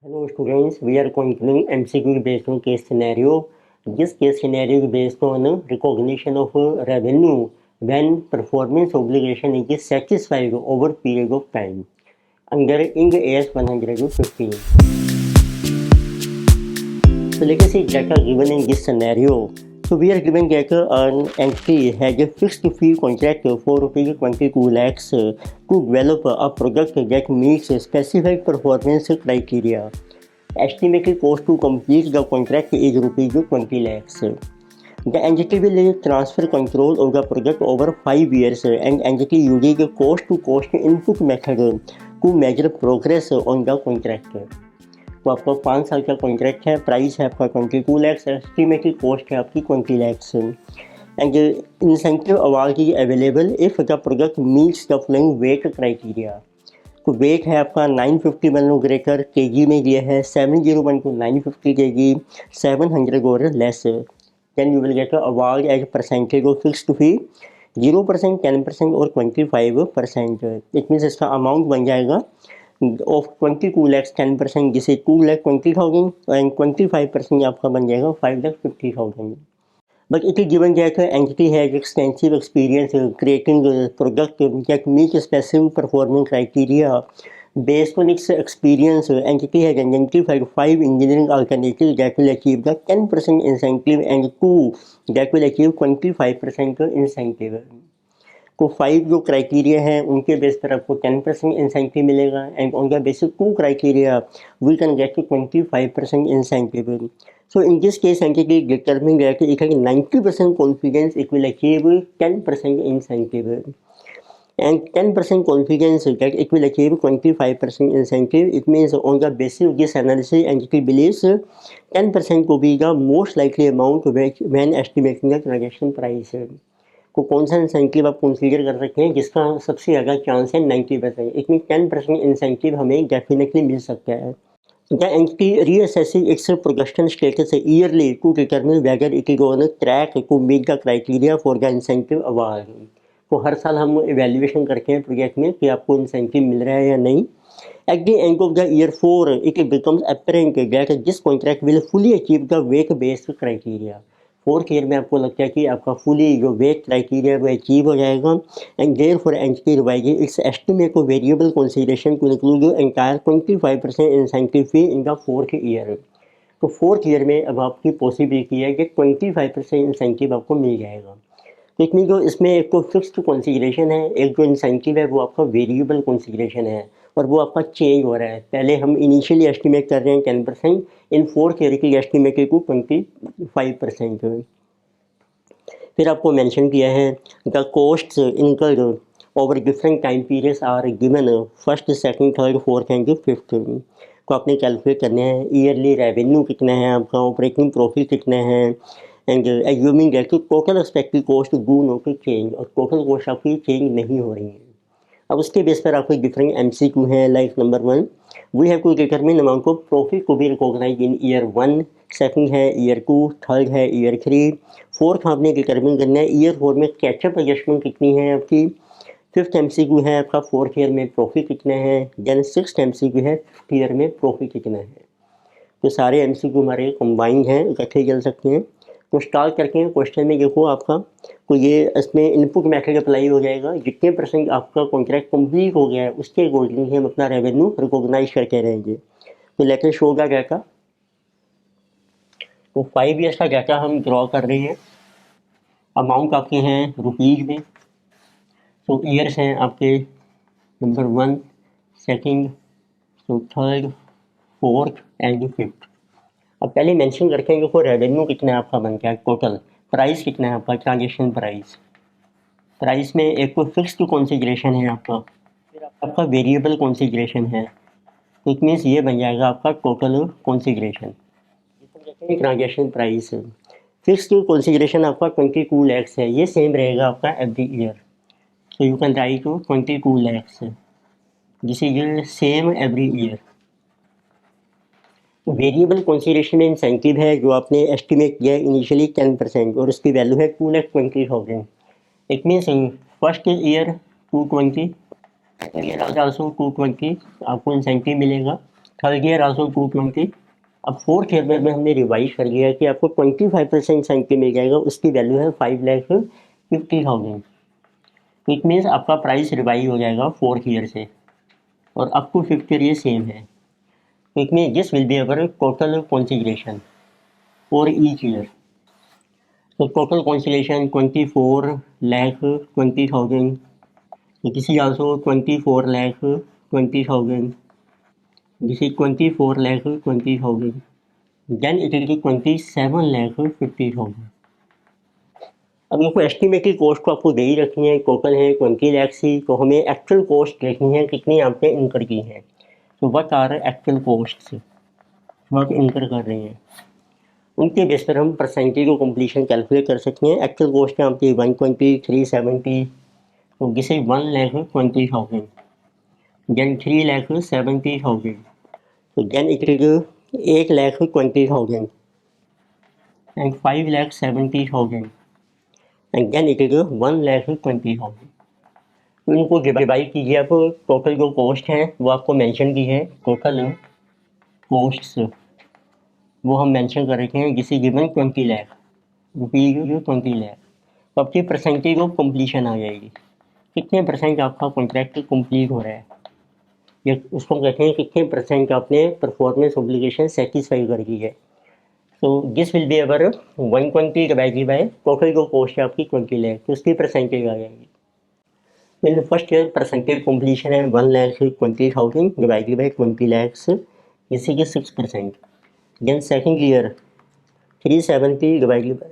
Hello students, we are continuing MCQ based on case scenario. This case scenario is based on recognition of revenue when performance obligation is satisfied over period of time under ING AS 115. So let us see data given in this scenario. So we are given that an entity has a fixed fee contract for rupees 22 lakhs to develop a product that meets specific performance criteria. Estimated cost to complete the contract is rupees 20 lakhs. The entity will transfer control of the project over 5 years and entity uses a cost to cost input method to measure progress on the contract. तो आपका 5 साल का contract है, price है आपका 22 lakhs, estimated cost है आपकी 20 lakhs and incentive award is available if the project meets the following weight criteria. तो वेट है आपका 950 वन ग्रेटर केजी में दिया है 701 to 950 kg 700 और less. Then you will get award as percentage of fixed fee 0%, 10% और 25%। इट मीन्स इसका amount बन जाएगा ऑफ 22 lakhs 10% जिसे 2,20,000 एंड 25% आपका बन जाएगा 5,50,000। But it is given that entity has extensive experience creating product that meet specific performance criteria. Based on its experience, entity has identified 5 engineering alternatives that will achieve the 10% incentive and 2 that will achieve 25% incentive. तो 5 जो criteria हैं उनके base पर आपको 10% incentive मिलेगा and on the basis 2 criteria we can get to 25% incentive. So in this case entity determined that it has 90% confidence it will achieve 10% incentive and 10% confidence that it will achieve 25% incentive. It means on the basis of this analysis entity believes 10% will be the most likely amount when estimating the transaction price. को कौन सा incentive आप consider कर सकते हैं जिसका सबसे ज़्यादा चांस है 90%। इट मीन 10% इंसेंटिव हमें डेफिनेटली मिल सकता है। The entity reassessing its production status yearly to determine whether it is on track to meet the criteria for the incentive award. तो हर साल हम इवेल्युएशन करते हैं प्रोजेक्ट में कि आपको इंसेंटिव मिल रहा है या नहीं। At the end of the year 4, it becomes apparent that this contract will fully achieve the weight-based criteria. 4th year में आपको लगता है कि आपका फुली जो वेट क्राइटेरिया वो अचीव हो जाएगा and therefore entity revise its estimate को variable consideration to include entire 25% incentive fee in the 4th year. तो 4th ईयर में अब आपकी पॉसिबिलिटी है कि 25% इंसेंटिव आपको मिल जाएगा। तो इतनी जो इसमें एक तो फिक्स्ड कंसीडरेशन है, एक जो इंसेंटिव है वो आपका वेरिएबल कंसीडरेशन है और वो आपका चेंज हो रहा है। पहले हम इनिशियली एस्टिमेट कर रहे हैं 10%, इन 4th ईयर की एस्टिमेटेड को 25%। फिर आपको मेंशन किया है the costs incurred over different time periods are given 1st, 2nd, 3rd, 4th and 5th को आपने कैलकुलेट करने हैं। ईयरली रेवेन्यू कितना है आपका, ऑपरेटिंग प्रॉफिट कितना है and assuming that total expected cost do not change और टोटल कॉस्ट आपकी चेंज नहीं हो रही है। अब उसके बेस पर आपको डिफरेंट MCQ है। Like number 1 we have to determine amount of profit को be recognise in year 1, 2nd है ईयर 2, 3rd है ईयर 3, 4th आपने डिटरमिन करना है ईयर 4 में कैचअप एडजस्टमेंट कितनी है आपकी। 5th MCQ है आपका 4th ईयर में प्रॉफिट कितना है। देन 6th MCQ है 5th ईयर में प्रॉफिट कितना है। तो सारे MCQ हमारे कंबाइंड हैं, इकट्ठे चल सकते हैं। तो स्टार्ट करके क्वेश्चन में देखो आपका तो ये इसमें इनपुट मेथड अप्लाई हो जाएगा। जितने % आपका कॉन्ट्रैक्ट कंप्लीट हो गया है उसके अकॉर्डिंग हम अपना रेवेन्यू रिकॉग्नाइज करके रहेंगे। तो लेकर शो का डाटा, तो 5 ईयर्स का डाटा हम ड्रॉ कर रहे हैं। अमाउंट आपके हैं रुपीज़ में। तो ईयर्स हैं आपके नंबर 1, 2nd, तो 3rd, 4th एंड 5th। अब पहले मेंशन करके हैं कि रेवेन्यू कितना है आपका बनता है टोटल, प्राइस कितना है आपका ट्रांजेक्शन प्राइस। प्राइस में एक तो फिक्स्ड कॉन्सिडरेशन है आपका, फिर आपका वेरिएबल कॉन्सिडरेशन है। तो इट मीन्स ये बन जाएगा आपका total consideration. Transaction price fixed consideration आपका 22 lakhs है, ये सेम रहेगा आपका एवरी ईयर। तो you can write 22 lakhs, this is same every year. Variable consideration में इंसेंटिव है जो आपने एस्टिमेट किया है इनिशियली 10% और उसकी वैल्यू है 2,20,000। It means in 1st year 220 year also 220 आपको इंसेंटिव मिलेगा थर्ड ईयर आल्सो 220। अब फोर्थ ईयर में हमने रिवाइज कर लिया कि आपको 25% सेंटी मिल जाएगा, उसकी वैल्यू है 5,50,000। इट मीन्स आपका प्राइस रिवाइज हो जाएगा फोर्थ ईयर से, और अप टू फिफ्थ ईयर ये सेम है। It mean this will be our total consideration for each year. तो total consideration 24,20,000, this is also 24,20,000, this is 24,20,000, then it will be 27,50,000। अब इनको estimated cost को आपको दे ही रखनी है, टोटल है 20 लाख सी, तो हमें एक्चुअल कॉस्ट देखनी है कितनी आपने इनकर की है। तो what are actual cost, what incur कर रहे हैं, उनके बेस पर हम परसेंटेज ऑफ कंप्लीशन कैलकुलेट कर सकते हैं। एक्चुअल कॉस्ट है आपकी 120, 370, तो दिस इज 1,20,000, देन 3,70,000, तो then it is 8,20,000 and 5,70,000 and then it is 1,20,000। तो इनको डिवाइड कीजिए आप, टोटल जो कॉस्ट है वो आपको मेंशन की है, टोटल कॉस्ट्स वो हम मेंशन कर रखे हैं, जिसे गिवन 20 लाख रुपीज, 20 लाख। तो आपकी परसेंटेज ऑफ कंप्लीशन आ जाएगी, कितने परसेंट आपका कॉन्ट्रैक्ट कंप्लीट हो रहा है, या उसको कहते हैं कितने परसेंट आपने परफॉर्मेंस ऑब्लिगेशन सेटिस्फाई कर दी है। तो this will be our 120 divided by total जो कॉस्ट है आपकी 20 लाख, तो उसकी परसेंटेज आ जाएगी। In first year percentage completion है 1,20,000 डिवाइडेड बाय 20 लैक्स, इसी के 6%। Then second year 370 divided by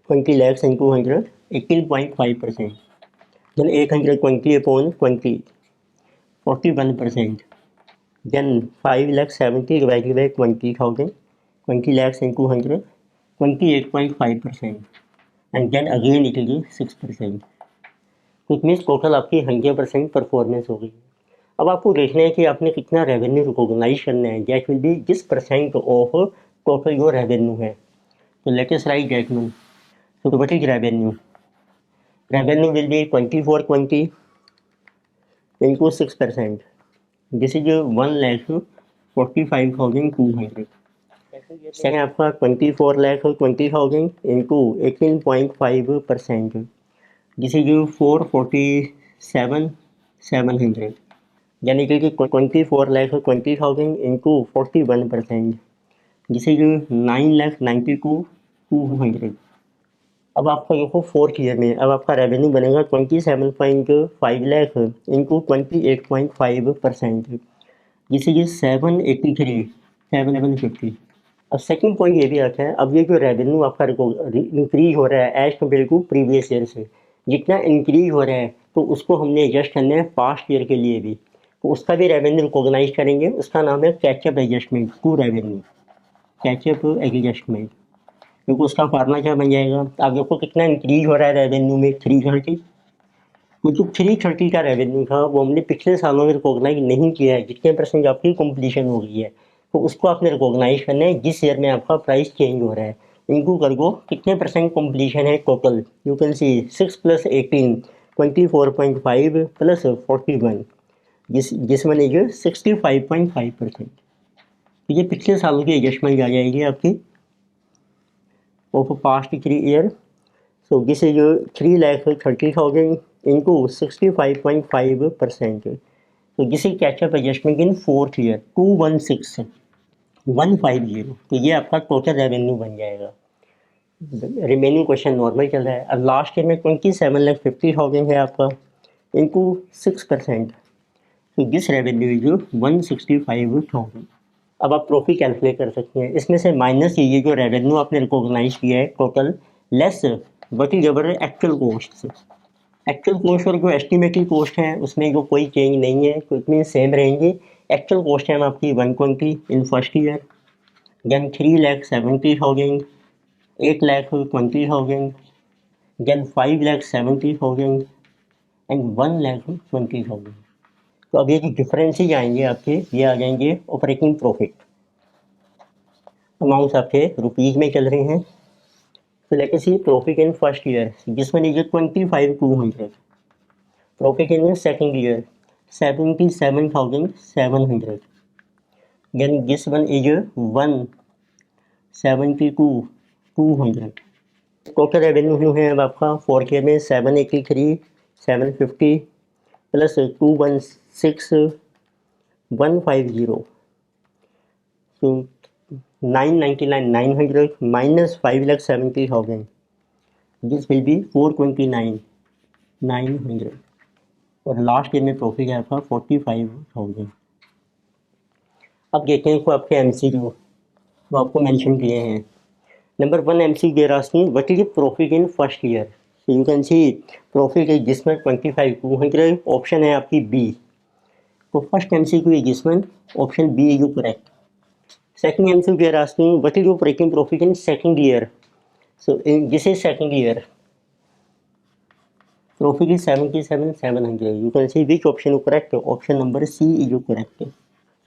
20 lakhs into 100, 18.5%. Then 820 upon 20, 41%. Then 5 lakhs 70 divided by 20,000, 20 lakhs into 100, 28.5%. And then again it will be 6%. It means total आपकी 100% performance होगी। अब आपको देखना है कि आपने कितना रेवेन्यू रिकॉग्नाइज करना है, दैट विल बी जिस परसेंट ऑफ टोटल जो रेवेन्यू है। So let us write that one. So what is revenue? Revenue will be 2420 into 6%. This is 1,45,200. Second आपका 24,20,000 into 18.5%. This is 447,700. Then it is 24,20,000 into 41%. This is 9,92,200. अब आपका देखो fourth year में अब आपका revenue बनेगा 27.5 लाख इंटू 28.5%, जिसे कि 783,750। अब सेकंड पॉइंट ये भी आता है, अब ये जो रेवेन्यू आपका इंक्रीज हो रहा है as compare to previous year से, जितना इंक्रीज हो रहा है तो उसको हमने एडजस्ट करना है पास्ट ईयर के लिए भी, तो उसका भी रेवेन्यू रिकॉग्नाइज करेंगे। उसका नाम है catch up adjustment to revenue, catch up adjustment. क्योंकि उसका फार्मूला क्या बन जाएगा, आप देखो कितना इंक्रीज हो रहा है रेवेन्यू में 330, तो जो 330 का रेवेन्यू था वो हमने पिछले सालों में रिकॉग्नाइज नहीं किया है, जितने परसेंट आपकी कंप्लीशन हो गई है, तो उसको आपने रिकॉग्नाइज करना है जिस ईयर में आपका प्राइस चेंज हो रहा है। इनको कर दो कितने परसेंट कंप्लीशन है टोटल, यू कैन सी 6 + 18 24.5 + 41, जिसमें इज 65.5%। ये पिछले सालों की एडजस्टमेंट आ जाएगी आपकी of past 3 year. So this is 3,30,000 into 65.5%. So this is catch-up adjustment in fourth year 216,150। तो ये आपका टोटल रेवेन्यू बन जाएगा। रिमेनिंग क्वेश्चन नॉर्मल चल रहा है। अब लास्ट ईयर में 27,50,000 है आपका इंटू 6%, तो दिस रेवेन्यू इज 165,000। अब आप प्रॉफिट कैलकुलेट कर सकते हैं, इसमें से माइनस कीजिए जो रेवेन्यू आपने रिकॉग्नाइज किया है total, less what is our actual cost. Actual cost और जो एस्टिमेटेड कॉस्ट है उसमें जो कोई चेंज नहीं है, तो इतनी सेम रहेंगी। एक्चुअल कॉस्ट है आपकी 120 in first year, then 3,70,000, 8,20,000, then 5,70,000 and 1,20,000। तो अब ये जो डिफरेंसेज आएंगे आपके, ये आ जाएंगे ऑपरेटिंग प्रॉफिट। अमाउंट्स आपके रुपीज़ में चल रहे हैं। तो let us see profit in first year, जिसमें लीजिए 25,200। Profit in second year 77,700। Then this one is 172 200. Total revenue जो है अब आपका 4K में 783 750 plus 216 150, so 999 900 minus 5,70,000. This will be 429 900 और लास्ट ईयर में प्रॉफिट है आपका 45,000. अब देखते हैं को आपके MCQ वो आपको मेंशन किए हैं. Number 1 MCQ they are asking what is the profit in first year. So you can see profit is this one 25,200. Option है आपकी B. तो first MCQ is this one, option B is correct. Second MCQ they are asking what is your operating profit in second year. So in this is second year. Profit is 77,700. You can see which option is correct. Option number C is correct.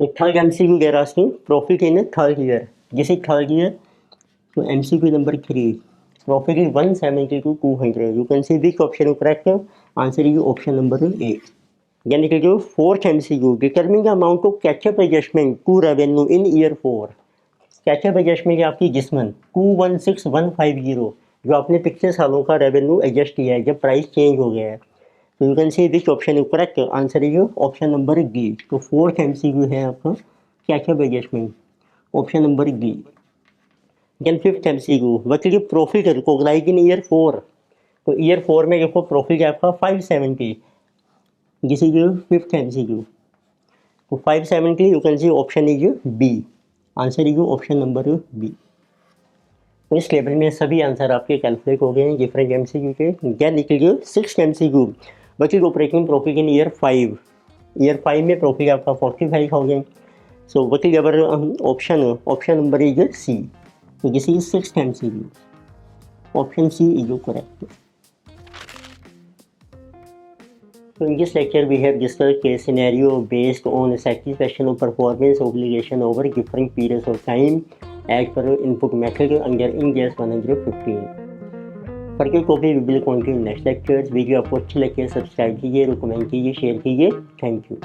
So third MCQ they are asking profit in third year. This is third year. So MCQ number 3. Profit is 172 200. You can see which option is correct. Answer is option number A. यानी कि जो fourth MCQ determine the amount of catch up adjustment to revenue in year 4. Catch up adjustment आपकी जिसमन 216150 जो आपने पिछले सालों का रेवेन्यू एडजस्ट किया है जब प्राइस चेंज हो गया है. तो you can see which option is correct. Answer is option number D. तो फोर्थ MCQ है आपका catch up adjustment, option number D. Then fifth MCQ what is profit recognise in year 4. तो ईयर 4 में देखो प्रॉफिट है आपका 570. This is fifth MCQ. तो 570 you can see option is B. Answer is option number B. तो इस level में सभी आंसर आपके कैलकुलेट हो गए हैं डिफरेंट MCQ के. देन निकलिए sixth MCQ but is operating profit in year 5. Year 5 में प्रॉफिट आपका 45,000. So what is our option. Option number is C. तो this is sixth MCQ. Option C is correct. So in this lecture we have discussed a scenario based on satisfaction of performance obligation over different periods of time as per input method under Ind AS 115. Further copy we will continue next lectures. Video आपको अच्छी लगे subscribe कीजिए, recommend कीजिए, share कीजिए. Thank you.